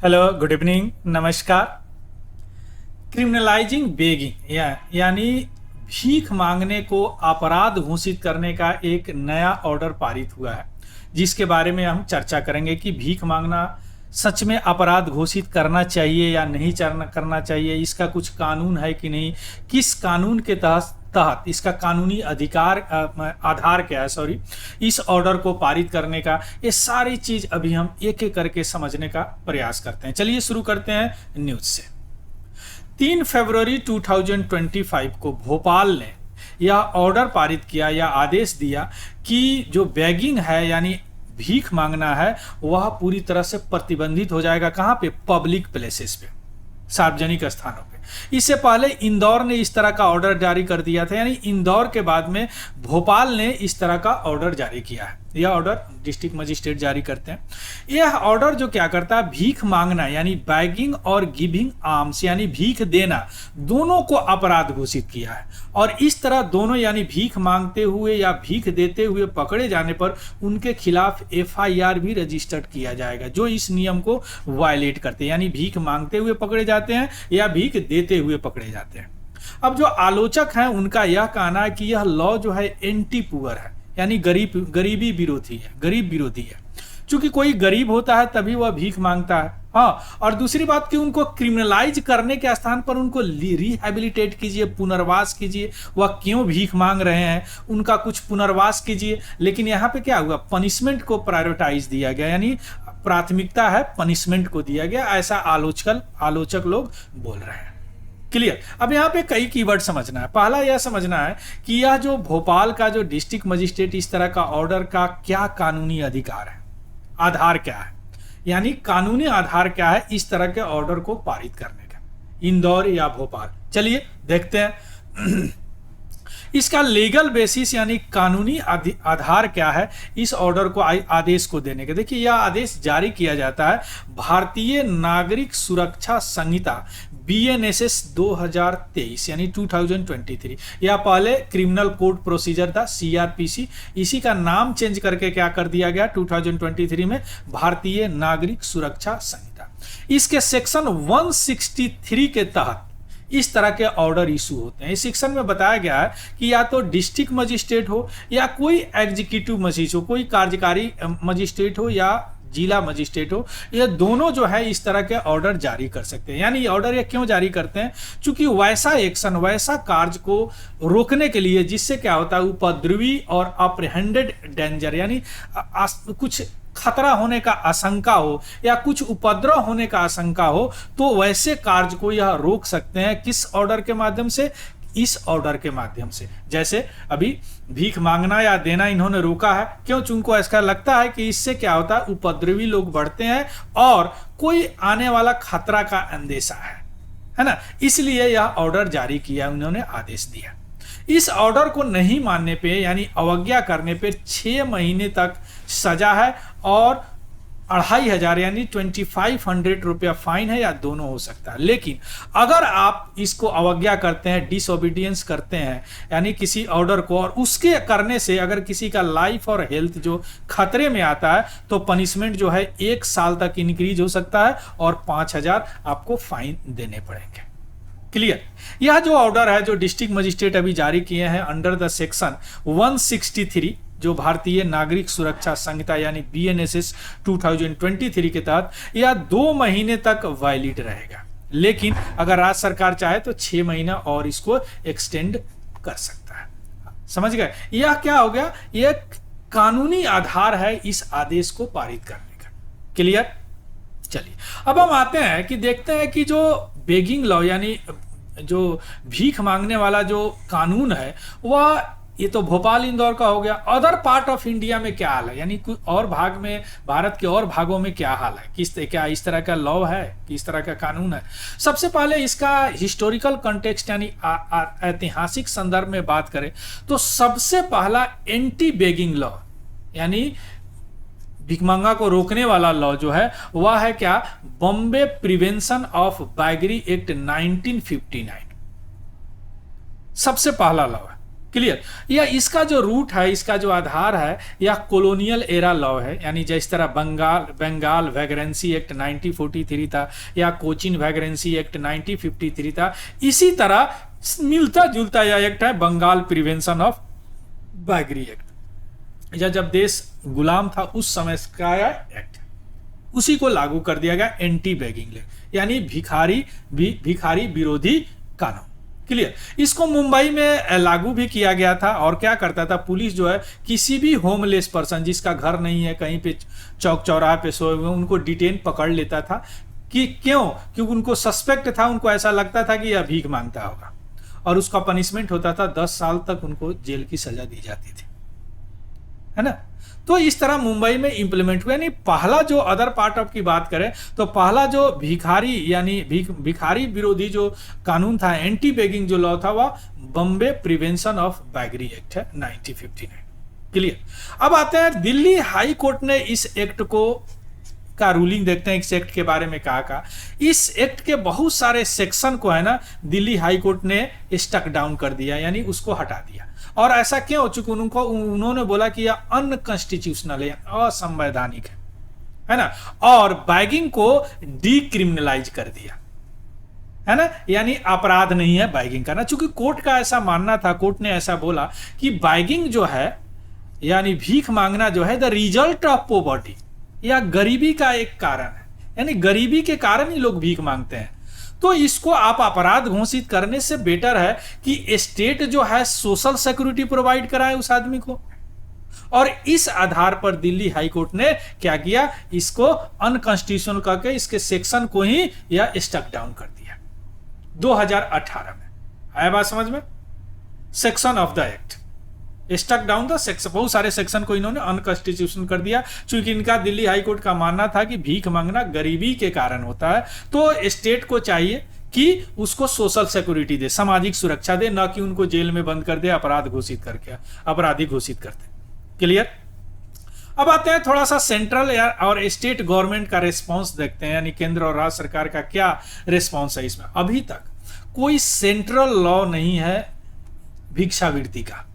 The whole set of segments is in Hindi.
हेलो, गुड इवनिंग, नमस्कार। क्रिमिनलाइजिंग बेगिंग यानी भीख मांगने को अपराध घोषित करने का एक नया ऑर्डर पारित हुआ है, जिसके बारे में हम चर्चा करेंगे कि भीख मांगना सच में अपराध घोषित करना चाहिए या नहीं करना चाहिए, इसका कुछ कानून है कि नहीं, किस कानून के तहत इसका कानूनी अधिकार आधार क्या है, सॉरी, इस ऑर्डर को पारित करने का। ये सारी चीज अभी हम एक एक करके समझने का प्रयास करते हैं। चलिए शुरू करते हैं न्यूज से। 3 फरवरी 2025 को भोपाल ने यह ऑर्डर पारित किया या आदेश दिया कि जो बैगिंग है यानी भीख मांगना है वह पूरी तरह से प्रतिबंधित हो जाएगा। कहाँ पे? पब्लिक प्लेसेस पे, सार्वजनिक स्थानों पे। इससे पहले इंदौर ने इस तरह का ऑर्डर जारी कर दिया था, यानी इंदौर के बाद में भोपाल ने इस तरह का ऑर्डर जारी किया है। यह ऑर्डर डिस्ट्रिक्ट मजिस्ट्रेट जारी करते हैं। यह ऑर्डर जो क्या करता है, भीख मांगना यानी बैगिंग और गिविंग आर्म्स यानी भीख देना, दोनों को अपराध घोषित किया है। और इस तरह दोनों यानी भीख मांगते हुए या भीख देते हुए पकड़े जाने पर उनके खिलाफ FIR भी रजिस्टर्ड किया जाएगा, जो इस नियम को वायलेट करते हैं, यानी भीख मांगते हुए पकड़े जाते हैं या भीख देते हुए पकड़े जाते हैं। अब जो आलोचक हैं उनका यह कहना है कि यह लॉ जो है एंटी पुअर है, यानी गरीबी विरोधी है, गरीब विरोधी है। चूंकि कोई गरीब होता है तभी वह भीख मांगता है। हाँ, और दूसरी बात कि उनको क्रिमिनलाइज करने के स्थान पर उनको रिहैबिलिटेट कीजिए, पुनर्वास कीजिए। वह क्यों भीख मांग रहे हैं, उनका कुछ पुनर्वास कीजिए। लेकिन यहाँ पे क्या हुआ, पनिशमेंट को प्रायोरिटाइज दिया गया, यानी प्राथमिकता है पनिशमेंट को दिया गया, ऐसा आलोचक लोग बोल रहे हैं। क्लियर। अब यहाँ पे कई कीवर्ड समझना है। पहला यह समझना है कि यह जो भोपाल का जो डिस्ट्रिक्ट मजिस्ट्रेट इस तरह का ऑर्डर का क्या कानूनी अधिकार है, आधार क्या है, यानी कानूनी आधार क्या है इस तरह के ऑर्डर को पारित करने का, इंदौर या भोपाल। चलिए देखते हैं इसका लीगल बेसिस यानी कानूनी आधार क्या है इस ऑर्डर को, आदेश को देने का। देखिए, यह आदेश जारी किया जाता है भारतीय नागरिक सुरक्षा संहिता BNSS 2023 यानी 2023। यह पहले क्रिमिनल कोड प्रोसीजर था, CRPC। इसी का नाम चेंज करके क्या कर दिया गया 2023 में, भारतीय नागरिक सुरक्षा संहिता। इसके सेक्शन 163 के तहत इस तरह के ऑर्डर इशू होते हैं। इस सेक्शन में बताया गया है कि या तो डिस्ट्रिक्ट मजिस्ट्रेट हो या कोई एग्जीक्यूटिव मजिस्ट्रेट हो, कोई कार्यकारी मजिस्ट्रेट हो या जिला मजिस्ट्रेट हो, ये दोनों जो है इस तरह के ऑर्डर जारी कर सकते हैं। यानी ऑर्डर ये क्यों जारी करते हैं, चूंकि वैसा एक्शन, वैसा कार्य को रोकने के लिए जिससे क्या होता है, उपद्रवी और अप्रहेंडेड डेंजर यानी कुछ खतरा होने का आशंका हो या कुछ उपद्रव होने का आशंका हो, तो वैसे कार्य को यह रोक सकते हैं। किस ऑर्डर के माध्यम से? इस ऑर्डर के माध्यम से। जैसे अभी भीख मांगना या देना इन्होंने रोका है, क्यों? चूंकि ऐसा लगता है कि इससे क्या होता है, उपद्रवी लोग बढ़ते हैं और कोई आने वाला खतरा का अंदेशा है ना, इसलिए यह ऑर्डर जारी किया, उन्होंने आदेश दिया। इस ऑर्डर को नहीं मानने पे यानी अवज्ञा करने पे 6 महीने तक सजा है और 2500 यानी 2500 रुपया फाइन है, या दोनों हो सकता है। लेकिन अगर आप इसको अवज्ञा करते हैं, डिसओबीडियंस करते हैं यानी किसी ऑर्डर को, और उसके करने से अगर किसी का लाइफ और हेल्थ जो खतरे में आता है, तो पनिशमेंट जो है 1 साल तक इंक्रीज हो सकता है और 5000 आपको फाइन देने पड़ेंगे। क्लियर। यह जो ऑर्डर है जो डिस्ट्रिक्ट मजिस्ट्रेट अभी जारी किए हैं अंडर द सेक्शन 163 जो भारतीय नागरिक सुरक्षा संहिता यानी BNSS 2023 के तहत, यह 2 महीने तक वैलिड रहेगा। लेकिन अगर राज्य सरकार चाहे तो 6 महीना और इसको एक्सटेंड कर सकता है। समझ गए? यह क्या हो गया, यह कानूनी आधार है इस आदेश को पारित करने का। क्लियर। चलिए अब हम आते हैं कि देखते हैं कि जो बेगिंग लॉ यानी जो भीख मांगने वाला जो कानून है, वह ये तो भोपाल इंदौर का हो गया। अदर पार्ट ऑफ इंडिया में क्या हाल है, यानी कुछ और भाग में, भारत के और भागों में क्या हाल है, क्या इस तरह का लॉ है, किस तरह का कानून है। सबसे पहले इसका हिस्टोरिकल कॉन्टेक्स्ट यानी ऐतिहासिक संदर्भ में बात करें तो सबसे पहला एंटी बेगिंग लॉ यानी भिखमंगा को रोकने वाला लॉ जो है वह है क्या, बॉम्बे प्रिवेंशन ऑफ बैगरी एक्ट 1959। सबसे पहला लॉ है। क्लियर। या इसका जो रूट है, इसका जो आधार है, या कॉलोनियल एरा लॉ है, यानी जिस तरह बंगाल वैगरेंसी एक्ट 1943 था, या कोचिन वैगरेंसी एक्ट 1953 था, इसी तरह मिलता जुलता यह एक्ट है बंगाल प्रिवेंशन ऑफ बैगरी एक्ट। या जब देश गुलाम था उस समय का एक्ट, उसी को लागू कर दिया गया एंटी बैगिंग लॉ, यानी भिखारी विरोधी कानून। क्लियर। इसको मुंबई में लागू भी किया गया था। और क्या करता था, पुलिस जो है किसी भी होमलेस पर्सन जिसका घर नहीं है, कहीं पे चौक चौराहे पे सोए हुए, उनको डिटेन पकड़ लेता था। कि क्यों? क्योंकि उनको सस्पेक्ट था, उनको ऐसा लगता था कि यह भीख मांगता होगा, और उसका पनिशमेंट होता था 10 साल तक उनको जेल की सजा दी जाती थी, है ना। तो इस तरह मुंबई में इंप्लीमेंट हुआ। यानी पहला जो अदर पार्ट ऑफ की बात करें तो पहला जो भिखारी यानी भिखारी विरोधी जो कानून था, एंटी बेगिंग जो लॉ था, वह बॉम्बे प्रिवेंशन ऑफ बैगरी एक्ट है 1959। क्लियर। अब आते हैं दिल्ली हाई कोर्ट ने इस एक्ट को का रूलिंग देखते हैं। इस एक्ट के बारे में कहा इस एक्ट के बहुत सारे सेक्शन को है ना दिल्ली हाई कोर्ट ने स्टक डाउन कर दिया, यानी उसको हटा दिया। और ऐसा क्यों? चूंकि उन्होंने बोला कि यह अनकॉन्स्टिट्यूशनल है, असंवैधानिक है ना। और बैगिंग को डीक्रिमिनलाइज कर दिया, है ना, यानी अपराध नहीं है बैगिंग करना। चूंकि कोर्ट का ऐसा मानना था, कोर्ट ने ऐसा बोला कि बैगिंग जो है यानी भीख मांगना जो है द रिजल्ट ऑफ पॉवर्टी, या गरीबी का एक कारण है, यानी गरीबी के कारण ही लोग भीख मांगते हैं। तो इसको आप अपराध घोषित करने से बेटर है कि स्टेट जो है सोशल सिक्योरिटी प्रोवाइड कराए उस आदमी को। और इस आधार पर दिल्ली हाई कोर्ट ने क्या किया, इसको अनकॉन्स्टिट्यूशनल करके इसके सेक्शन को ही या स्टक डाउन कर दिया 2018 में। आया बात समझ में? Section of the act stuck down the section, बहुत सारे सेक्शन को इन्होंने अनकॉन्स्टिट्यूशनल कर दिया। चूंकि इनका दिल्ली हाई कोर्ट का मानना था कि भीख मांगना गरीबी के कारण होता है, तो स्टेट को चाहिए कि उसको सोशल सिक्योरिटी दे, सामाजिक सुरक्षा दे, न कि उनको जेल में बंद कर दे, अपराध घोषित करके अपराधी घोषित करते। क्लियर। अब आते हैं थोड़ा सा सेंट्रल और स्टेट गवर्नमेंट का रिस्पॉन्स देखते हैं, यानी केंद्र और राज्य सरकार का क्या रिस्पॉन्स है इसमें। अभी तक कोई सेंट्रल लॉ नहीं है भिक्षावृत्ति का।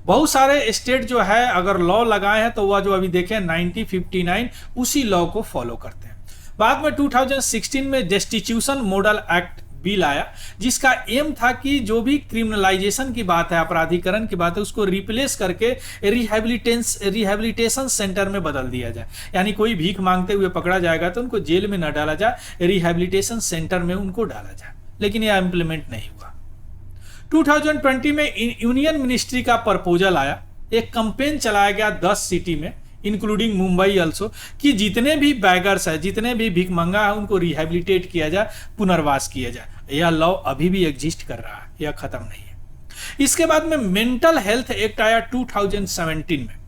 बहुत सारे स्टेट जो है अगर लॉ लगाए हैं तो वह जो अभी देखें 1959 उसी लॉ को फॉलो करते हैं। बाद में 2016 में डेस्टिट्यूशन मॉडल एक्ट बिल आया, जिसका एम था कि जो भी क्रिमिनलाइजेशन की बात है, अपराधीकरण की बात है, उसको रिप्लेस करके रिहैबिलिटेशन सेंटर में बदल दिया जाए। यानी कोई भीख मांगते हुए पकड़ा जाएगा तो उनको जेल में न डाला जाए, रिहैबिलिटेशन सेंटर में उनको डाला जाए। लेकिन यह इंप्लीमेंट नहीं हुआ। 2020 में यूनियन मिनिस्ट्री का प्रपोजल आया, एक कैंपेन चलाया गया 10 सिटी में इंक्लूडिंग मुंबई ऑल्सो, कि जितने भी बैगर्स है, जितने भी भीख मंगा है, उनको रिहैबिलिटेट किया जाए, पुनर्वास किया जाए। यह लॉ अभी भी एग्जिस्ट कर रहा है, यह खत्म नहीं है। इसके बाद में मेंटल हेल्थ एक्ट आया 2017 में।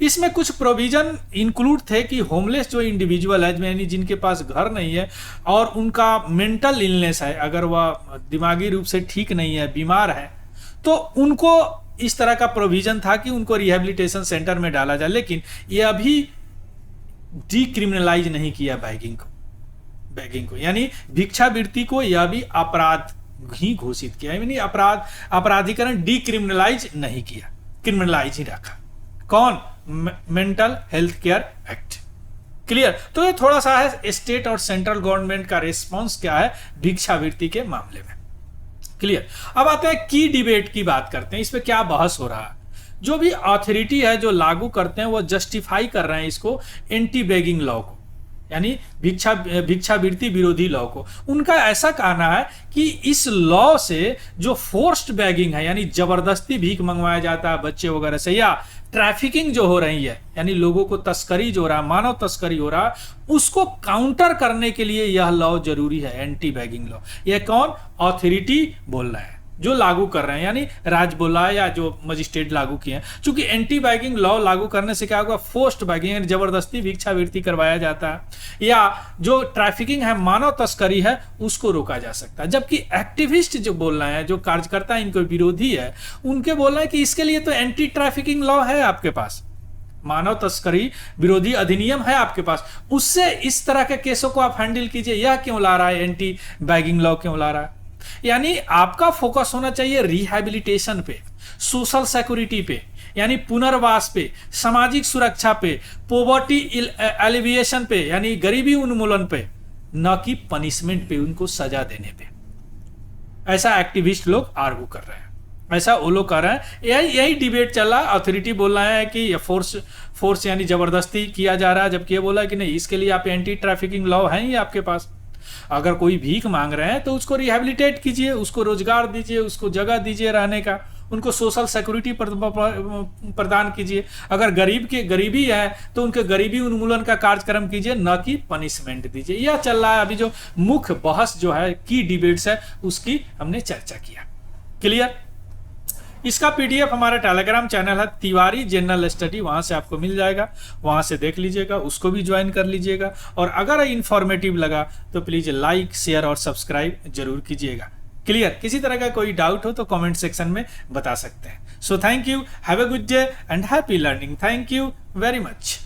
इसमें कुछ प्रोविजन इंक्लूड थे कि होमलेस जो इंडिविजुअल है, यानी जिनके पास घर नहीं है और उनका मेंटल इलनेस है, अगर वह दिमागी रूप से ठीक नहीं है, बीमार है, तो उनको इस तरह का प्रोविजन था कि उनको रिहैबिलिटेशन सेंटर में डाला जाए। लेकिन यह अभी डीक्रिमिनलाइज नहीं किया बैगिंग को, यानी भिक्षावृत्ति को यह भी अपराध ही घोषित किया, यानी अपराधीकरण डीक्रिमिनलाइज नहीं किया, क्रिमिनलाइज ही रखा। कौन? Mental health care act. Clear. तो ये थोड़ा सा है स्टेट और सेंट्रल गवर्नमेंट का रिस्पॉन्स क्या है भिक्षावृत्ति के मामले में। क्लियर। अब आते हैं की डिबेट की बात करते हैं, इस पे क्या बहस हो रहा है। जो भी अथॉरिटी है जो लागू करते हैं वो जस्टिफाई कर रहे हैं इसको एंटी बेगिंग लॉ को, यानी भिक्षावृत्ति विरोधी लॉ को। उनका ऐसा कहना है कि इस लॉ से जो फोर्स्ड बैगिंग है, यानी जबरदस्ती भीख मंगवाया जाता है बच्चे वगैरह से, या ट्रैफिकिंग जो हो रही है, यानी लोगों को तस्करी जो हो रहा है, मानव तस्करी हो रहा है, उसको काउंटर करने के लिए यह लॉ जरूरी है, एंटी बैगिंग लॉ। यह कौन? अथॉरिटी बोल रहा है, जो लागू कर रहे हैं, यानी राज्य बोल रहा है या जो मजिस्ट्रेट लागू किए हैं। चूंकि एंटी बैगिंग लॉ लागू करने से क्या होगा, फोर्स्ड बैगिंग यानी जबरदस्ती भिक्षावृत्ति करवाया जाता है, या जो ट्रैफिकिंग है, मानव तस्करी है, उसको रोका जा सकता है। जबकि एक्टिविस्ट जो बोल रहे हैं, जो कार्यकर्ता इनके विरोधी है, उनके बोल रहे हैं कि इसके लिए तो एंटी ट्रैफिकिंग लॉ है आपके पास, मानव तस्करी विरोधी अधिनियम है आपके पास, उससे इस तरह के केसों को आप हैंडल कीजिए। यह क्यों ला रहा है, एंटी बैगिंग लॉ क्यों ला रहा है? यानी आपका फोकस होना चाहिए रिहैबिलिटेशन पे, सोशल सिक्योरिटी पे यानी पुनर्वास पे, सामाजिक सुरक्षा पे, पॉवर्टी एलिविएशन पे यानी गरीबी उन्मूलन पे, न कि पनिशमेंट पे, उनको सजा देने पे। ऐसा एक्टिविस्ट लोग आर्गू कर रहे हैं, ऐसा वो लोग कर रहे हैं। यही डिबेट चल रहा है। अथॉरिटी बोल रहा है कि फोर्स यानी जबरदस्ती किया जा रहा है, जबकि ये बोला कि नहीं, इसके लिए आप एंटी ट्रैफिकिंग लॉ है ही आपके पास। अगर कोई भीख मांग रहे हैं तो उसको रिहेबिलिटेट कीजिए, उसको रोजगार दीजिए, उसको जगह दीजिए रहने का, उनको सोशल सिक्योरिटी प्रदान कीजिए। अगर गरीबी है तो उनके गरीबी उन्मूलन का कार्यक्रम कीजिए, न कि पनिशमेंट दीजिए। यह चल रहा है अभी जो मुख्य बहस जो है, की डिबेट्स है, उसकी हमने चर्चा किया। क्लियर? इसका पीडीएफ हमारा टेलीग्राम चैनल है तिवारी जनरल स्टडी, वहां से आपको मिल जाएगा, वहां से देख लीजिएगा, उसको भी ज्वाइन कर लीजिएगा। और अगर इंफॉर्मेटिव लगा तो प्लीज लाइक, शेयर और सब्सक्राइब जरूर कीजिएगा। क्लियर? किसी तरह का कोई डाउट हो तो कमेंट सेक्शन में बता सकते हैं। So thank you, have a good day and happy learning. Thank you very much.